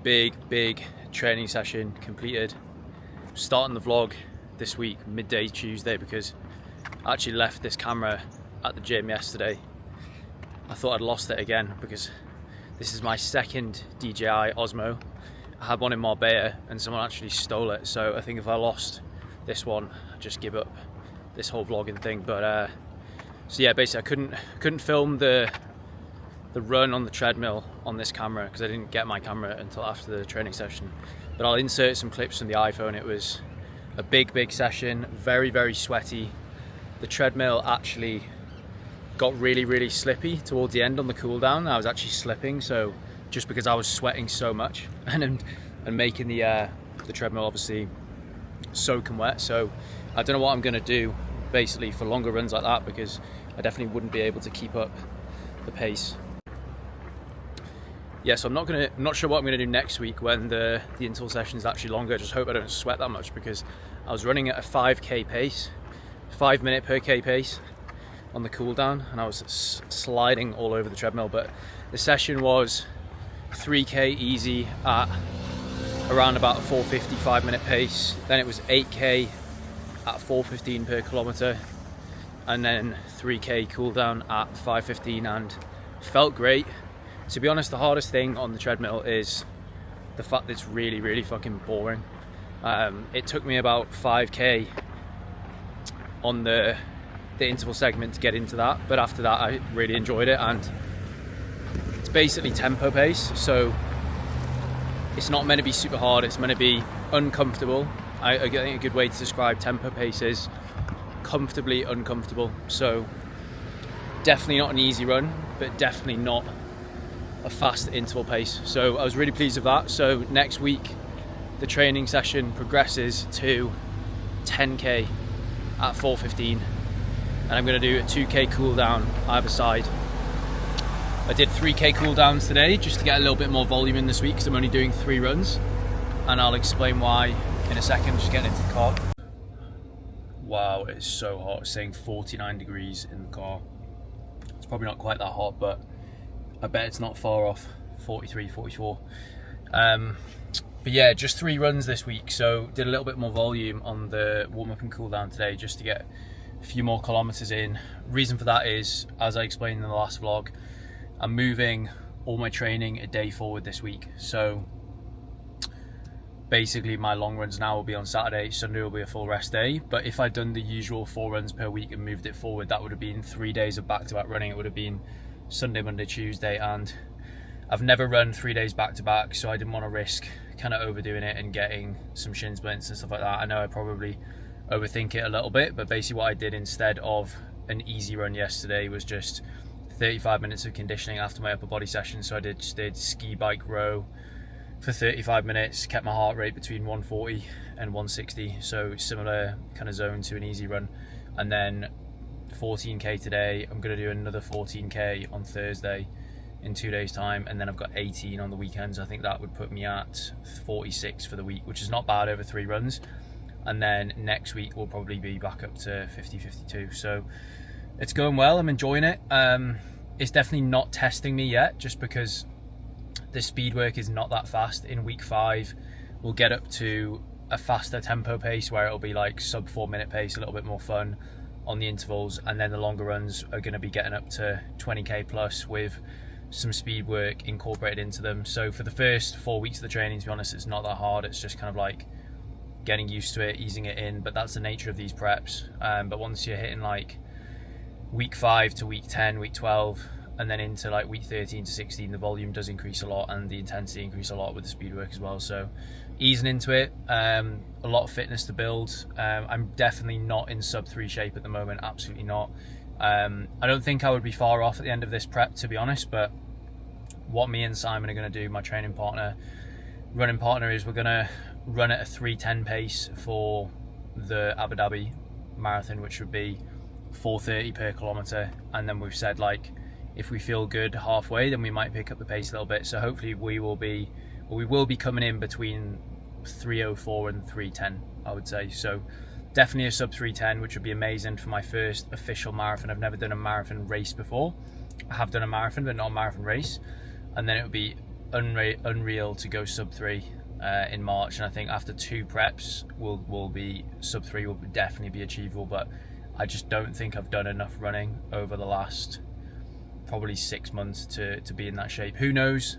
big training session completed. Starting the vlog this week, midday Tuesday, because I actually left this camera at the gym yesterday. I thought I'd lost it again because this is my second DJI Osmo. I had one in Marbella and someone actually stole it, so I think if I lost this one, I'd just give up this whole vlogging thing. But so yeah, basically I couldn't film the run on the treadmill on this camera because I didn't get my camera until after the training session. But I'll insert some clips from the iPhone. It was a big session, very sweaty. The treadmill actually got really slippy towards the end on the cool down. I was actually slipping, so just because I was sweating so much and making the treadmill obviously soaking wet. So I don't know what I'm gonna do basically for longer runs like that, because I definitely wouldn't be able to keep up the pace. Yeah, so I'm not sure what I'm gonna do next week when the interval session is actually longer. Just hope I don't sweat that much, because I was running at a 5k pace, 5 minute per k pace on the cool down, and I was sliding all over the treadmill. But the session was 3k easy at around about a 4:50 5-minute pace. Then it was 8k at 4:15 per kilometer, and then 3k cool down at 5:15, and felt great. To be honest, the hardest thing on the treadmill is the fact that it's really fucking boring. It took me about 5k on the interval segment to get into that, but after that I really enjoyed it. And it's basically tempo pace, so it's not meant to be super hard, it's meant to be uncomfortable. I think a good way to describe tempo pace is comfortably uncomfortable. So definitely not an easy run, but definitely not a fast interval pace. So I was really pleased with that. So next week the training session progresses to 10k at 4:15, and I'm going to do a 2k cool down either side. I did 3k cool downs today just to get a little bit more volume in this week, because I'm only doing 3 runs, and I'll explain why in a second. Just getting into the car. Wow, it's so hot. It's saying 49 degrees in the car. It's probably not quite that hot, but I bet it's not far off 43, 44. But yeah, just 3 runs this week, so did a little bit more volume on the warm-up and cool down today just to get a few more kilometers in. Reason for that is, as I explained in the last vlog, I'm moving all my training a day forward this week. So basically my long runs now will be on Saturday, Sunday will be a full rest day. But if I'd done the usual 4 runs per week and moved it forward, that would have been 3 days of back-to-back running. It would have been Sunday, Monday, Tuesday, and I've never run 3 days back to back, so I didn't want to risk kind of overdoing it and getting some shin splints and stuff like that. I know I probably overthink it a little bit, but basically what I did instead of an easy run yesterday was just 35 minutes of conditioning after my upper body session. So I just did ski, bike, row for 35 minutes, kept my heart rate between 140 and 160, so similar kind of zone to an easy run. And then 14k today. I'm going to do another 14k on Thursday in 2 days time, and then I've got 18 on the weekends. I think that would put me at 46 for the week, which is not bad over 3 runs. And then next week we'll probably be back up to 50, 52. So it's going well, I'm enjoying it. It's definitely not testing me yet, just because the speed work is not that fast. In week 5 we'll get up to a faster tempo pace where it'll be like sub 4 minute pace, a little bit more fun on the intervals, and then the longer runs are going to be getting up to 20k plus with some speed work incorporated into them. So for the first 4 weeks of the training, to be honest, it's not that hard. It's just kind of like getting used to it, easing it in, but that's the nature of these preps. But once you're hitting like week 5 to week 10, week 12, and then into like week 13 to 16, the volume does increase a lot and the intensity increase a lot with the speed work as well. So easing into it, a lot of fitness to build. I'm definitely not in sub 3 shape at the moment, absolutely not. I don't think I would be far off at the end of this prep, to be honest, but what me and Simon are going to do, my running partner, is we're going to run at a 3:10 pace for the Abu Dhabi Marathon, which would be 4:30 per kilometer. And then we've said, like, if we feel good halfway, then we might pick up the pace a little bit. So hopefully we will be coming in between 3:04 and 3:10, I would say. So definitely a sub 3:10, which would be amazing for my first official marathon. I've never done a marathon race before. I have done a marathon, but not a marathon race. And then it would be unreal to go sub 3 in March, and I think after 2 preps will be sub 3 will definitely be achievable, but I just don't think I've done enough running over the last probably 6 months to be in that shape. Who knows,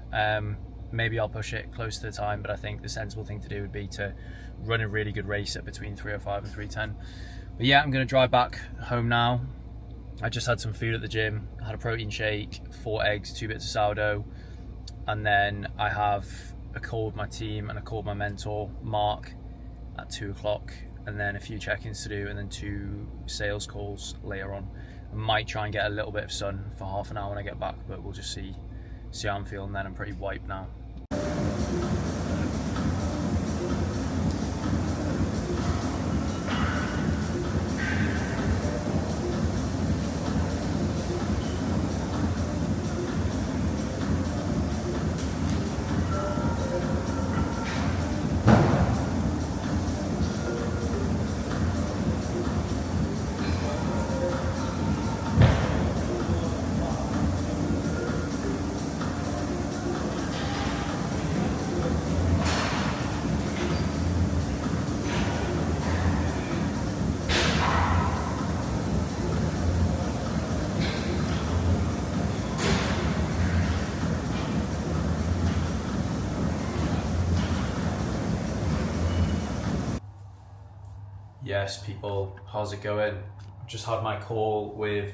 maybe I'll push it close to the time, but I think the sensible thing to do would be to run a really good race at between 3:05 and 3:10. But yeah, I'm going to drive back home now. I just had some food at the gym. I had a protein shake, 4 eggs, 2 bits of sourdough, and then I have a call with my team and a call with my mentor Mark at 2 o'clock, and then a few check-ins to do, and then 2 sales calls later on. I might try and get a little bit of sun for half an hour when I get back, but we'll just see how I'm feeling then. I'm pretty wiped now. Yes, people, how's it going? Just had my call with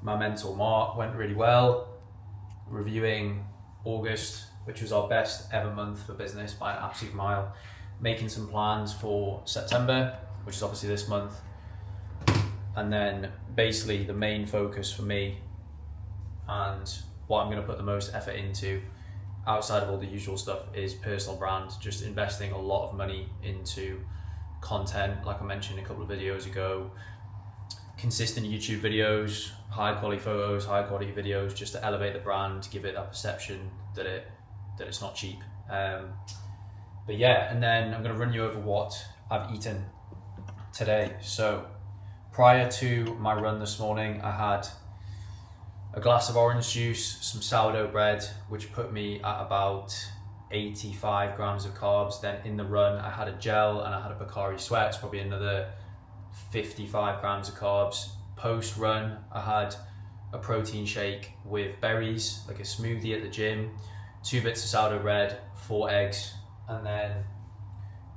my mentor Mark, went really well. Reviewing August, which was our best ever month for business by an absolute mile. Making some plans for September, which is obviously this month. And then basically the main focus for me and what I'm going to put the most effort into outside of all the usual stuff is personal brand, just investing a lot of money into content, like I mentioned a couple of videos ago, consistent YouTube videos, high quality photos, high quality videos, just to elevate the brand, give it that perception that it's not cheap. But yeah, and then I'm going to run you over what I've eaten today. So prior to my run this morning, I had a glass of orange juice, some sourdough bread, which put me at about 85 grams of carbs. Then in the run, I had a gel and I had a Bacardi Sweats, probably another 55 grams of carbs. Post run, I had a protein shake with berries, like a smoothie at the gym, 2 bits of sourdough bread, 4 eggs, and then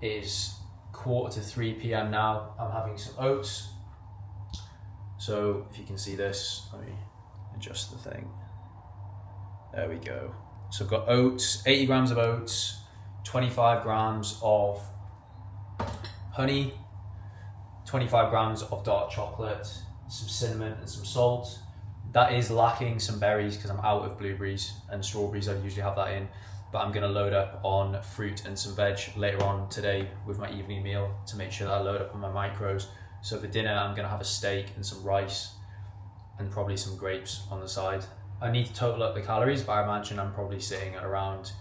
it is 2:45 p.m. now. I'm having some oats. So if you can see this, let me adjust the thing. There we go. So I've got oats, 80 grams of oats, 25 grams of honey, 25 grams of dark chocolate, some cinnamon and some salt. That is lacking some berries because I'm out of blueberries and strawberries. I usually have that in, but I'm gonna load up on fruit and some veg later on today with my evening meal to make sure that I load up on my macros. So for dinner, I'm gonna have a steak and some rice and probably some grapes on the side. I need to total up the calories, but I imagine I'm probably sitting at around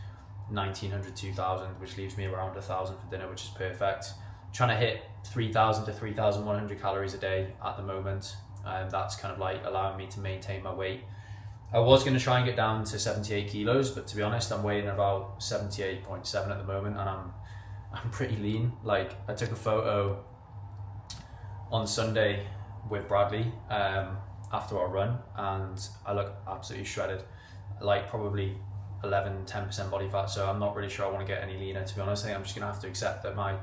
1900, 2000, which leaves me around 1000 for dinner, which is perfect. Trying to hit 3000 to 3100 calories a day at the moment. That's kind of like allowing me to maintain my weight. I was going to try and get down to 78 kilos, but to be honest, I'm weighing about 78.7 at the moment, and I'm pretty lean. Like, I took a photo on Sunday with Bradley after our run, and I look absolutely shredded, like probably 11-10% body fat. So I'm not really sure I want to get any leaner, to be honest. I think I'm just going to have to accept that my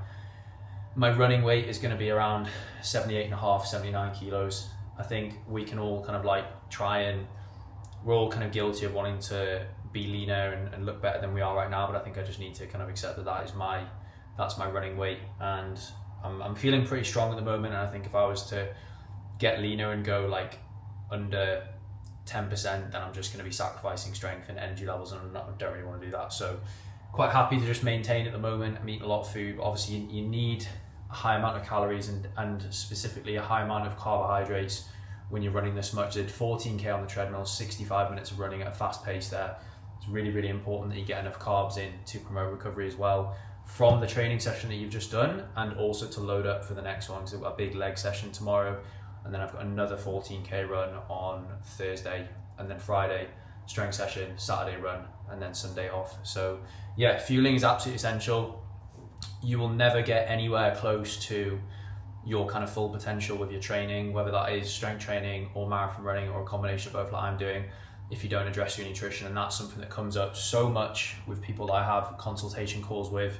running weight is going to be around 78.5, 79 kilos. I think we can all kind of like we're all kind of guilty of wanting to be leaner and look better than we are right now, but I think I just need to kind of accept that that's my running weight, and I'm feeling pretty strong at the moment. And I think if I was to get leaner and go like under 10%, then I'm just going to be sacrificing strength and energy levels, and I don't really want to do that. So quite happy to just maintain at the moment. I'm eating a lot of food, but obviously you need a high amount of calories and specifically a high amount of carbohydrates when you're running this much. I did 14k on the treadmill, 65 minutes of running at a fast pace there. It's really, really important that you get enough carbs in to promote recovery as well from the training session that you've just done, and also to load up for the next one, because I've got a big leg session tomorrow, and then I've got another 14k run on Thursday, and then Friday. strength session, Saturday run, and then Sunday off. So yeah, fueling is absolutely essential. You will never get anywhere close to your kind of full potential with your training, whether that is strength training or marathon running or a combination of both like I'm doing, if you don't address your nutrition. And that's something that comes up so much with people that I have consultation calls with,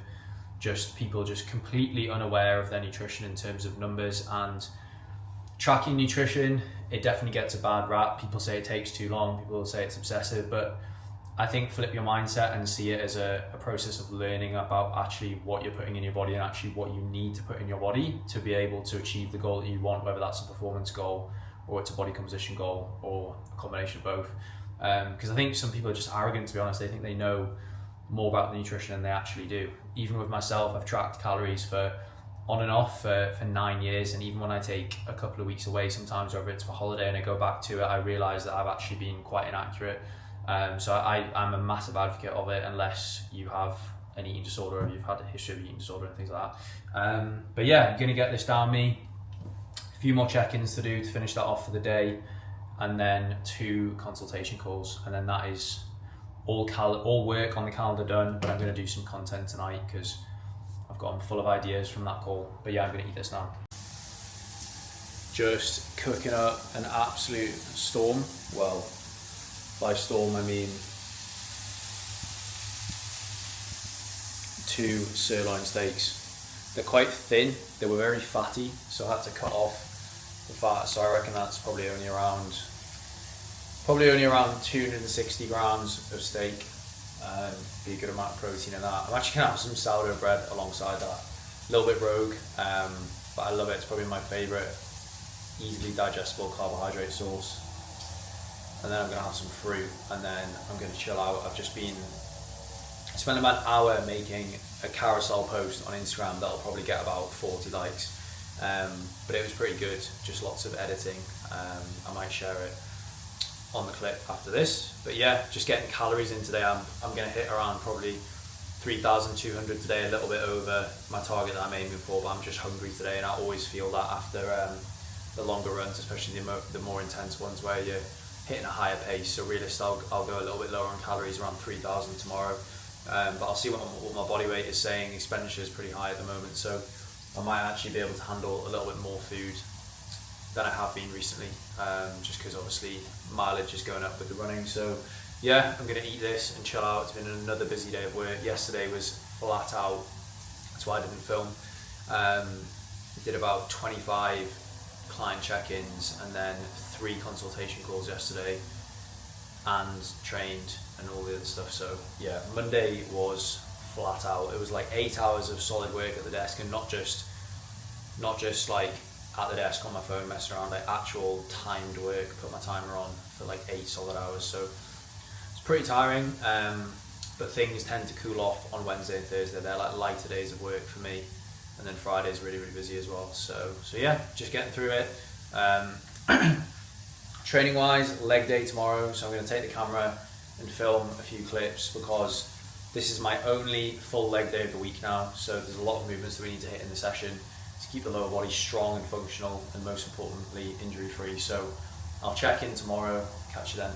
just people just completely unaware of their nutrition in terms of numbers. And tracking nutrition, it definitely gets a bad rap. People say it takes too long, people say it's obsessive, but I think flip your mindset and see it as a process of learning about actually what you're putting in your body and actually what you need to put in your body to be able to achieve the goal that you want, whether that's a performance goal or it's a body composition goal or a combination of both. Because I think some people are just arrogant, to be honest. They think they know more about the nutrition than they actually do. Even with myself, I've tracked calories for on and off for 9 years, and even when I take a couple of weeks away sometimes, whether it's for holiday and I go back to it, I realise that I've actually been quite inaccurate. So I'm a massive advocate of it, unless you have an eating disorder or you've had a history of eating disorder and things like that. But yeah, I'm going to get this down me. A few more check-ins to do to finish that off for the day, and then 2 consultation calls, and then that is all work on the calendar done. But I'm going to do some content tonight because I've got full of ideas from that call. But yeah, I'm going to eat this now. Just cooking up an absolute storm. Well, by storm I mean 2 sirloin steaks. They're quite thin, they were very fatty, so I had to cut off the fat. So I reckon that's probably only around 260 grams of steak. Be a good amount of protein in that. I'm actually gonna have some sourdough bread alongside that. A little bit rogue, but I love it. It's probably my favourite easily digestible carbohydrate source. And then I'm gonna have some fruit, and then I'm gonna chill out. I've just spent about an hour making a carousel post on Instagram that'll probably get about 40 likes. But it was pretty good, just lots of editing. I might share it on the clip after this. But yeah, just getting calories in today. I'm gonna hit around probably 3,200 today, a little bit over my target that I'm aiming for, but I'm just hungry today, and I always feel that after the longer runs, especially the more intense ones where you're hitting a higher pace. So realistically, I'll go a little bit lower on calories, around 3,000 tomorrow. But I'll see what my body weight is saying. Expenditure is pretty high at the moment, so I might actually be able to handle a little bit more food than I have been recently, just because obviously mileage is going up with the running. So yeah, I'm going to eat this and chill out. It's been another busy day of work. Yesterday was flat out, that's why I didn't film. Did about 25 client check-ins and then 3 consultation calls yesterday, and trained and all the other stuff. So yeah, Monday was flat out. It was like 8 hours of solid work at the desk, and not just like at the desk on my phone messing around, like actual timed work. Put my timer on for like 8 solid hours. So it's pretty tiring, but things tend to cool off on Wednesday and Thursday. They're like lighter days of work for me, and then Friday's really busy as well. So yeah, just getting through it. Training wise, leg day tomorrow, so I'm going to take the camera and film a few clips, because this is my only full leg day of the week now. So there's a lot of movements that we need to hit in the session to keep the lower body strong and functional, and most importantly injury free. So I'll check in tomorrow, catch you then.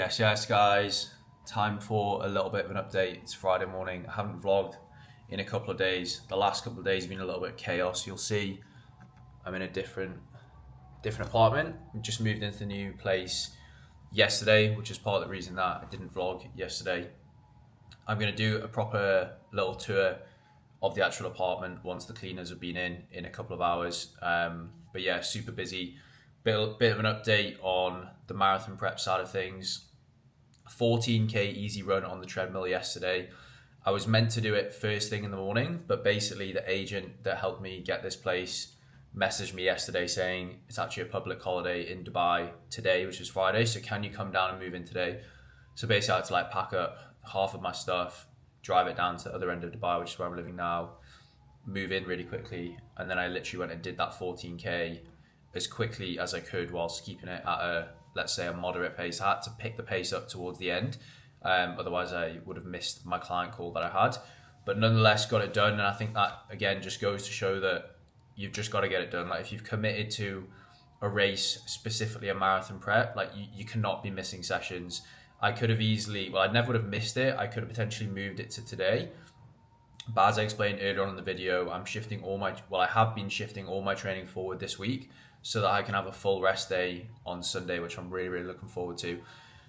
Yes, guys. Time for a little bit of an update. It's Friday morning. I haven't vlogged in a couple of days. The last couple of days have been a little bit of chaos. You'll see I'm in a different apartment. I just moved into the new place yesterday, which is part of the reason that I didn't vlog yesterday. I'm going to do a proper little tour of the actual apartment once the cleaners have been in a couple of hours. But yeah, super busy. Bit of an update on the marathon prep side of things. 14k easy run on the treadmill yesterday. I was meant to do it first thing in the morning, but basically the agent that helped me get this place messaged me yesterday saying it's actually a public holiday in Dubai today, which is Friday, so can you come down and move in today? So basically I had to pack up half of my stuff, drive it down to the other end of Dubai, which is where I'm living now, move in really quickly, and then I literally went and did that 14k as quickly as I could whilst keeping it at a, let's say, a moderate pace. I had to pick the pace up towards the end, otherwise I would have missed my client call that I had, but nonetheless got it done. And I think that again just goes to show that you've just got to get it done. If you've committed to a race, specifically a marathon prep, you cannot be missing sessions. I could have easily, I never would have missed it. I could have potentially moved it to today. But as I explained earlier on in the video, I have been shifting all my training forward this week so that I can have a full rest day on Sunday, which I'm really, really looking forward to.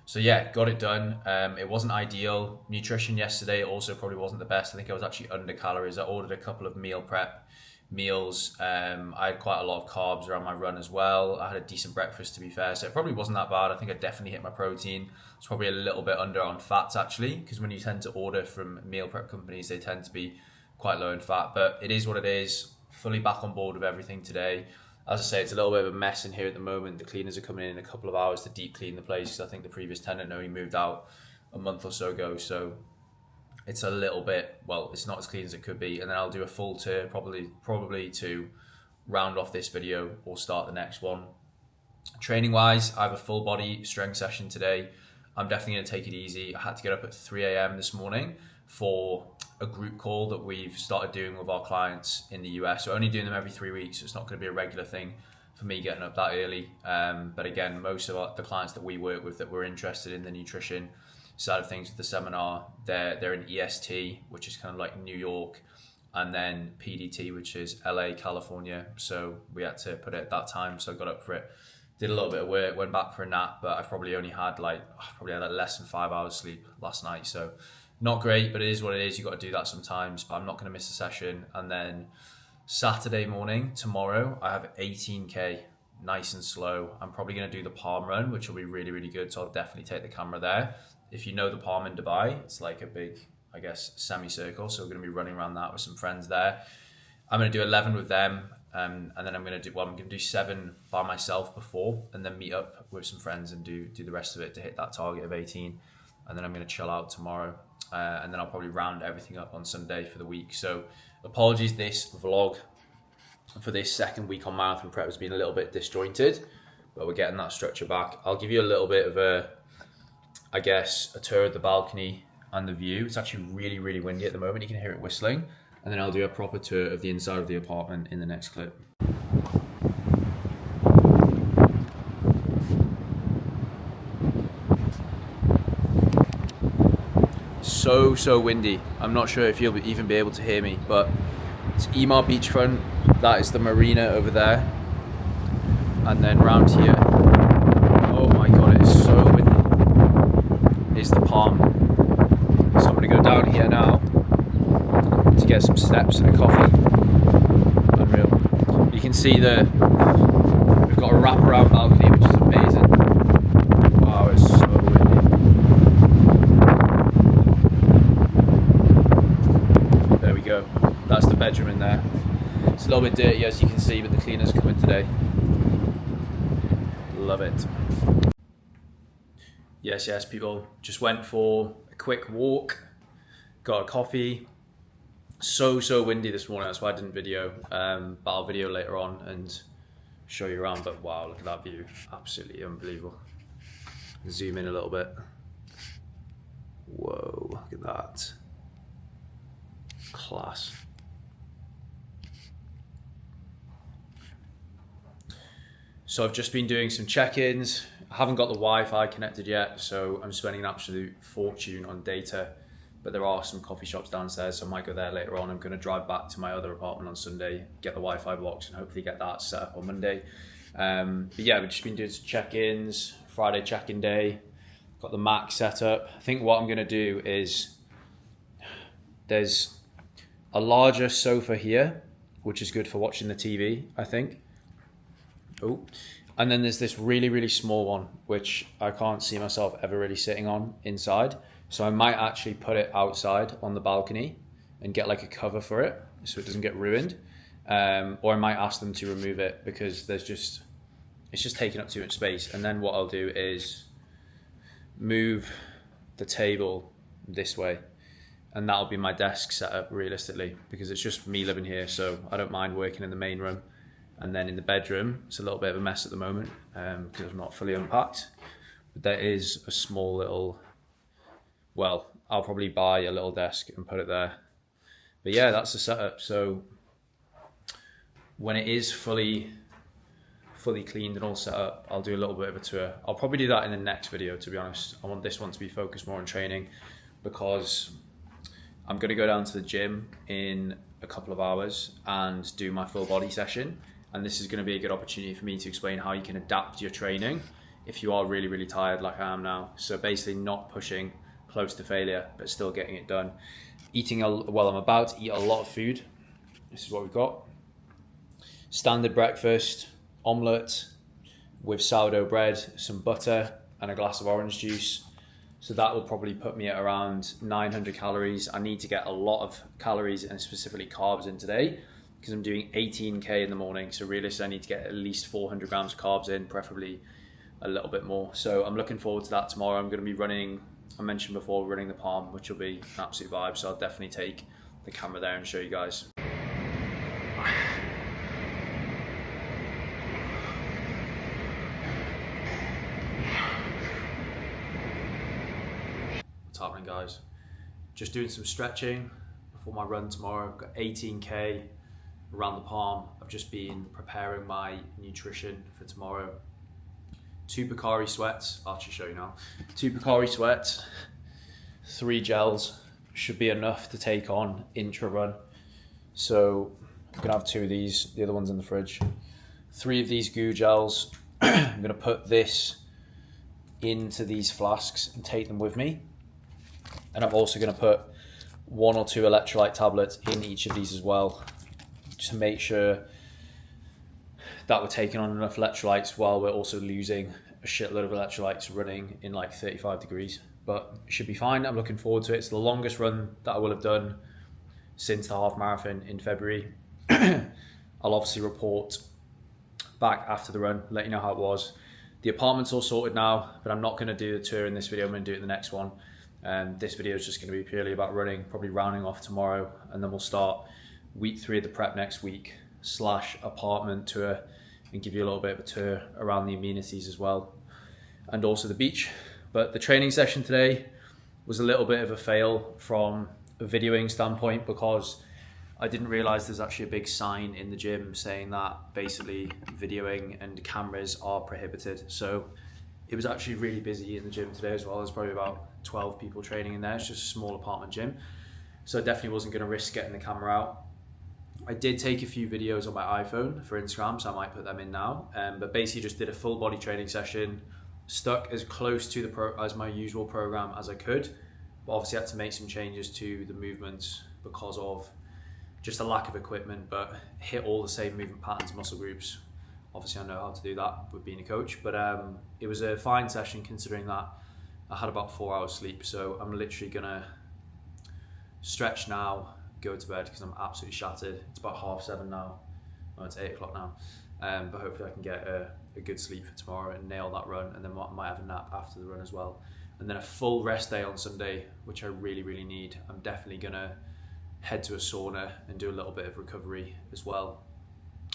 So yeah, got it done. It wasn't ideal. Nutrition yesterday also probably wasn't the best. I think I was actually under calories. I ordered a couple of meal prep meals. I had quite a lot of carbs around my run as well. I had a decent breakfast, to be fair, so it probably wasn't that bad. I think I definitely hit my protein. It's probably a little bit under on fats actually, because when you tend to order from meal prep companies, they tend to be quite low in fat, but it is what it is. Fully back on board with everything today. As I say, it's a little bit of a mess in here at the moment. The cleaners are coming in a couple of hours to deep clean the place, because I think the previous tenant only moved out a month or so ago, so it's a little bit, it's not as clean as it could be. And then I'll do a full tour probably to round off this video or start the next one. Training wise, I have a full body strength session today. I'm definitely going to take it easy. I had to get up at 3 a.m. this morning for a group call that we've started doing with our clients in the US. We're only doing them every 3 weeks, so it's not going to be a regular thing for me getting up that early. But again, most of the clients that we work with that we're interested in the nutrition side of things with the seminar, they're in EST, which is kind of like New York, and then PDT, which is LA, California. So we had to put it at that time, so I got up for it, did a little bit of work, went back for a nap, but I've probably only had less than 5 hours sleep last night, so not great, but it is what it is. You've got to do that sometimes, but I'm not going to miss a session. And then Saturday morning, tomorrow, I have 18k, nice and slow. I'm probably going to do the Palm Run, which will be really, really good, so I'll definitely take the camera there. If you know the Palm in Dubai, it's like a big, semicircle, so we're going to be running around that with some friends there. I'm going to do 11 with them, and then I'm going to do 7 by myself before, and then meet up with some friends and do the rest of it to hit that target of 18. And then I'm going to chill out tomorrow, and then I'll probably round everything up on Sunday for the week. So apologies, this vlog for this second week on marathon prep has been a little bit disjointed, but we're getting that structure back. I'll give you a little bit of a tour of the balcony and the view. It's actually really, really windy at the moment. You can hear it whistling. And then I'll do a proper tour of the inside of the apartment in the next clip. So windy. I'm not sure if you'll even be able to hear me, but it's Emaar beachfront. That is the marina over there. And then round here, oh my God, it is so windy, is the Palm. So I'm gonna go down here now to get some steps and a coffee. Unreal. You can see we've got a wraparound balcony, which is amazing. Wow, it's so windy. There we go. That's the bedroom in there. It's a little bit dirty, as you can see, but the cleaners are coming today. Love it. Yes, people. Just went for a quick walk, got a coffee. So windy this morning, that's why I didn't video, but I'll video later on and show you around. But wow, look at that view, absolutely unbelievable. Zoom in a little bit. Whoa, look at that. Class. So I've just been doing some check-ins. I I haven't got the Wi-Fi connected yet, so I'm spending an absolute fortune on data. But there are some coffee shops downstairs, so I might go there later on. I'm going to drive back to my other apartment on Sunday, get the Wi-Fi box, and hopefully get that set up on Monday. But yeah, we've just been doing some check-ins, Friday check-in day, got the Mac set up. I think what I'm going to do is, there's a larger sofa here, which is good for watching the TV, I think. Oh, and then there's this really, really small one, which I can't see myself ever really sitting on inside. So I might actually put it outside on the balcony and get like a cover for it so it doesn't get ruined. Or I might ask them to remove it because it's just taking up too much space. And then what I'll do is move the table this way, and that'll be my desk setup realistically, because it's just me living here, so I don't mind working in the main room. And then in the bedroom, it's a little bit of a mess at the moment because I'm not fully unpacked. But there is a small little, well, I'll probably buy a little desk and put it there. But yeah, that's the setup. So when it is fully cleaned and all set up, I'll do a little bit of a tour. I'll probably do that in the next video, to be honest. I want this one to be focused more on training, because I'm going to go down to the gym in a couple of hours and do my full body session. And this is going to be a good opportunity for me to explain how you can adapt your training if you are really, really tired like I am now. So basically not pushing close to failure, but still getting it done. Well, I'm about to eat a lot of food. This is what we've got. Standard breakfast, omelette with sourdough bread, some butter, and a glass of orange juice. So that will probably put me at around 900 calories. I need to get a lot of calories and specifically carbs in today, because I'm doing 18K in the morning. So realistically, I need to get at least 400 grams of carbs in, preferably a little bit more. So I'm looking forward to that tomorrow. I'm going to be running, I mentioned before, running the Palm, which will be an absolute vibe. So I'll definitely take the camera there and show you guys. What's happening, guys? Just doing some stretching before my run tomorrow. I've got 18K around the Palm. I've just been preparing my nutrition for tomorrow. 2 Pocari Sweats, I'll actually show you now. 2 Pocari Sweats, 3 gels should be enough to take on intra run. So I'm gonna have 2 of these, the other one's in the fridge. 3 of these goo gels. I'm gonna put this into these flasks and take them with me. And I'm also gonna put 1 or 2 electrolyte tablets in each of these as well, just to make sure that we're taking on enough electrolytes while we're also losing a shitload of electrolytes running in like 35 degrees. But it should be fine. I'm looking forward to it. It's the longest run that I will have done since the half marathon in February. I'll obviously report back after the run, let you know how it was. The apartment's all sorted now, but I'm not going to do the tour in this video. I'm going to do it in the next one. This video is just going to be purely about running, probably rounding off tomorrow, and then we'll start week 3 of the prep next week / apartment tour, and give you a little bit of a tour around the amenities as well, and also the beach. But the training session today was a little bit of a fail from a videoing standpoint, because I didn't realize there's actually a big sign in the gym saying that basically videoing and cameras are prohibited. So it was actually really busy in the gym today as well. There's probably about 12 people training in there. It's just a small apartment gym. So I definitely wasn't going to risk getting the camera out. I did take a few videos on my iPhone for Instagram, so I might put them in now. But basically just did a full body training session, stuck as close to as my usual program as I could. But obviously had to make some changes to the movements because of just a lack of equipment, but hit all the same movement patterns, muscle groups. Obviously I know how to do that with being a coach, but it was a fine session considering that I had about 4 hours sleep. So I'm literally gonna stretch now, go to bed because I'm absolutely shattered. It's about 7:30 now. Well, it's 8 o'clock now. But hopefully I can get a good sleep for tomorrow and nail that run, and then I might have a nap after the run as well. And then a full rest day on Sunday, which I really, really need. I'm definitely gonna head to a sauna and do a little bit of recovery as well,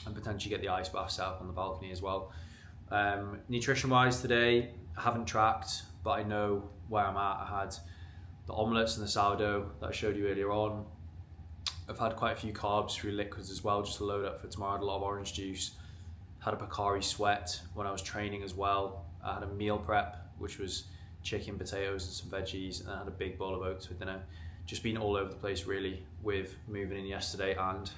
and potentially get the ice bath set up on the balcony as well. Nutrition wise today, I haven't tracked, but I know where I'm at. I had the omelettes and the sourdough that I showed you earlier on. I've had quite a few carbs through liquids as well, just to load up for tomorrow. I had a lot of orange juice, had a Pocari Sweat when I was training as well. I had a meal prep, which was chicken, potatoes and some veggies, and I had a big bowl of oats for dinner. Just been all over the place really with moving in yesterday, and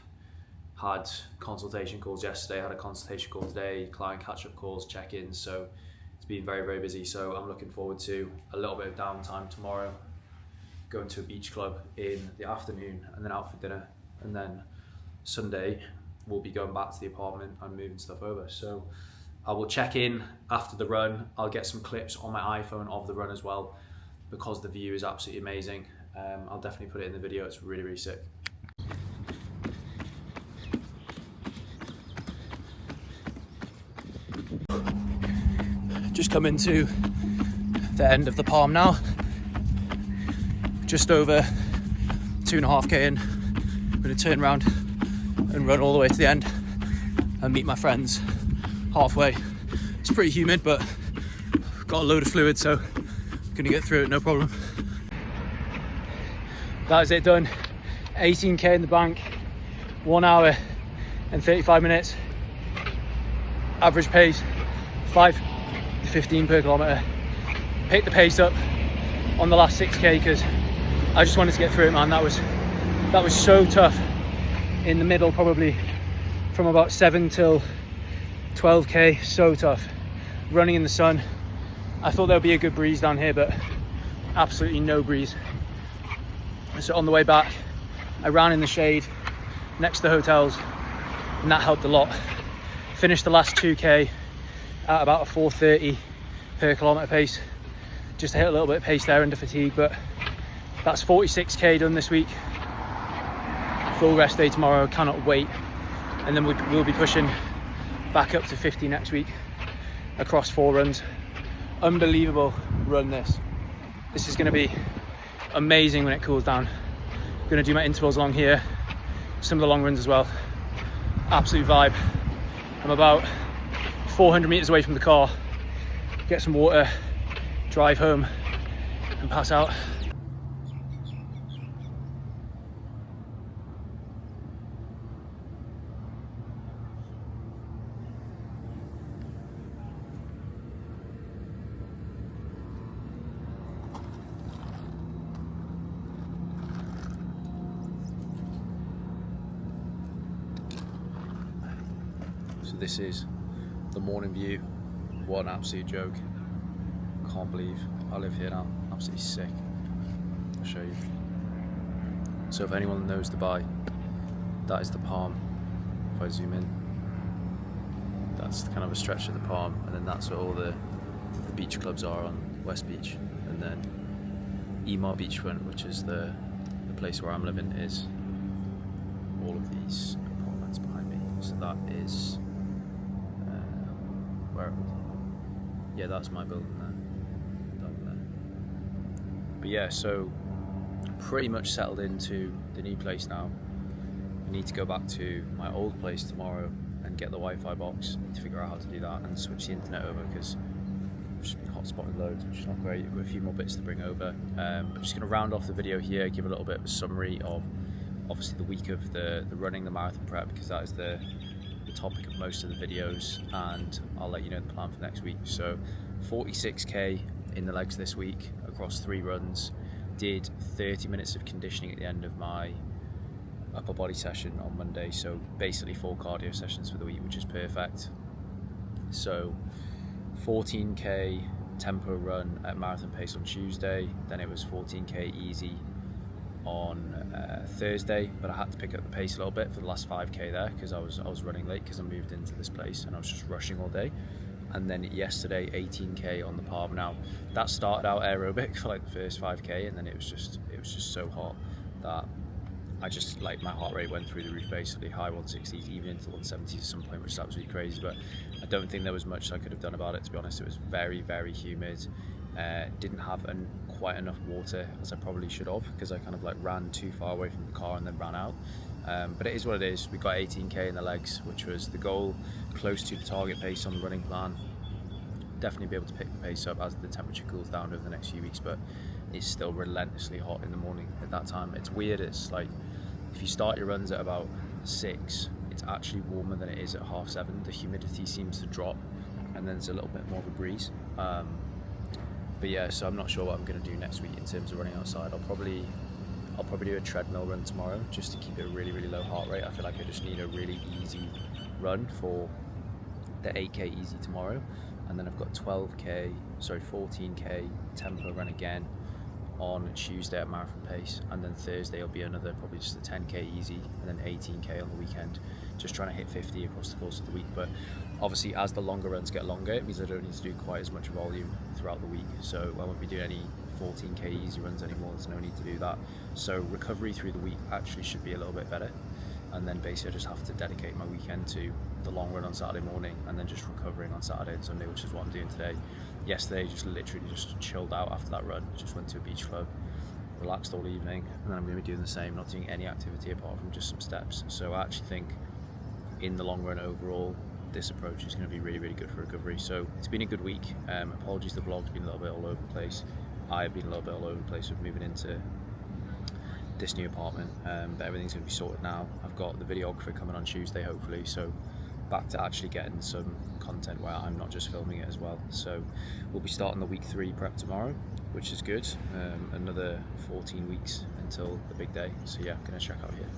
had consultation calls yesterday, had a consultation call today, client catch-up calls, check-ins, so it's been very, very busy. So I'm looking forward to a little bit of downtime tomorrow, going to a beach club in the afternoon and then out for dinner, and then Sunday we'll be going back to the apartment and moving stuff over. So I will check in after the run. I'll get some clips on my iPhone of the run as well, because the view is absolutely amazing. I'll definitely put it in the video. It's really, really sick. Just come into the end of the Palm now. Just over 2.5k in. I'm going to turn around and run all the way to the end and meet my friends halfway. It's pretty humid, but got a load of fluid, so I'm going to get through it, no problem. That is it done. 18k in the bank, 1 hour and 35 minutes. Average pace 5:15 per kilometre. Picked the pace up on the last 6k because I just wanted to get through it, man. That was so tough in the middle, probably from about 7 till 12k. So tough running in the sun. I thought there would be a good breeze down here, but absolutely no breeze. So on the way back I ran in the shade next to the hotels, and that helped a lot. Finished the last 2k at about a 4:30 per kilometre pace. Just to hit a little bit of pace there under fatigue, but that's 46k done this week. Full rest day tomorrow, cannot wait. And then we'll be pushing back up to 50 next week across 4 runs. Unbelievable run this. This is going to be amazing when it cools down. I'm going to do my intervals along here, some of the long runs as well. Absolute vibe. I'm about 400 meters away from the car. Get some water, drive home and pass out. So this is the morning view. What an absolute joke. Can't believe I live here now. Absolutely sick. I'll show you. So if anyone knows Dubai, that is the Palm. If I zoom in, that's kind of a stretch of the Palm, and then that's where all the beach clubs are on West Beach. And then Emaar Beachfront, which is the place where I'm living, is all of these apartments behind me. So that is yeah, that's my building there, down there. But yeah, so pretty much settled into the new place now. I need to go back to my old place tomorrow and get the Wi-Fi box. I need to figure out how to do that and switch the internet over, because I've just been hotspotted loads, which is not great. We've got a few more bits to bring over. I'm just going to round off the video here, give a little bit of a summary of obviously the week of the running, the marathon prep, because that is the topic of most of the videos, and I'll let you know the plan for next week. So 46k in the legs this week across 3 runs. Did 30 minutes of conditioning at the end of my upper body session on Monday, so basically 4 cardio sessions for the week, which is perfect. So 14k tempo run at marathon pace on Tuesday, then it was 14k easy on Thursday, but I had to pick up the pace a little bit for the last 5k there because I was running late because I moved into this place and I was just rushing all day. And then yesterday 18k on the Palm. Now that started out aerobic for like the first 5k, and then it was just so hot that I just, like, my heart rate went through the roof, basically high 160s, even into 170s at some point, which is absolutely crazy. But I don't think there was much I could have done about it, to be honest. It was very, very humid. Didn't have quite enough water as I probably should have, because I kind of like ran too far away from the car and then ran out. But it is what it is. We got 18k in the legs, which was the goal, close to the target pace on the running plan. Definitely be able to pick the pace up as the temperature cools down over the next few weeks, but it's still relentlessly hot in the morning at that time. It's weird. It's like if you start your runs at about 6, it's actually warmer than it is at 7:30. The humidity seems to drop, and then there's a little bit more of a breeze. But yeah, so I'm not sure what I'm going to do next week in terms of running outside. I'll probably do a treadmill run tomorrow just to keep it a really, really low heart rate. I feel like I just need a really easy run for the 8k easy tomorrow, and then I've got 14k tempo run again on Tuesday at marathon pace, and then Thursday will be another probably just a 10k easy, and then 18k on the weekend, just trying to hit 50 across the course of the week. But obviously as the longer runs get longer, it means I don't need to do quite as much volume throughout the week, so I won't be doing any 14k easy runs anymore. There's no need to do that. So recovery through the week actually should be a little bit better, and then basically I just have to dedicate my weekend to the long run on Saturday morning, and then just recovering on Saturday and Sunday, which is what I'm doing today. Yesterday just literally just chilled out after that run, just went to a beach club, relaxed all evening, and then I'm going to be doing the same, not doing any activity apart from just some steps. So I actually think in the long run overall this approach is going to be really, really good for recovery. So it's been a good week. Apologies, the vlog's been a little bit all over the place. I've been a little bit all over the place with moving into this new apartment, but everything's going to be sorted now. I've got the videographer coming on Tuesday hopefully, so back to actually getting some content where I'm not just filming it as well. So we'll be starting the week 3 prep tomorrow, which is good. Another 14 weeks until the big day, so yeah, I'm going to check out here.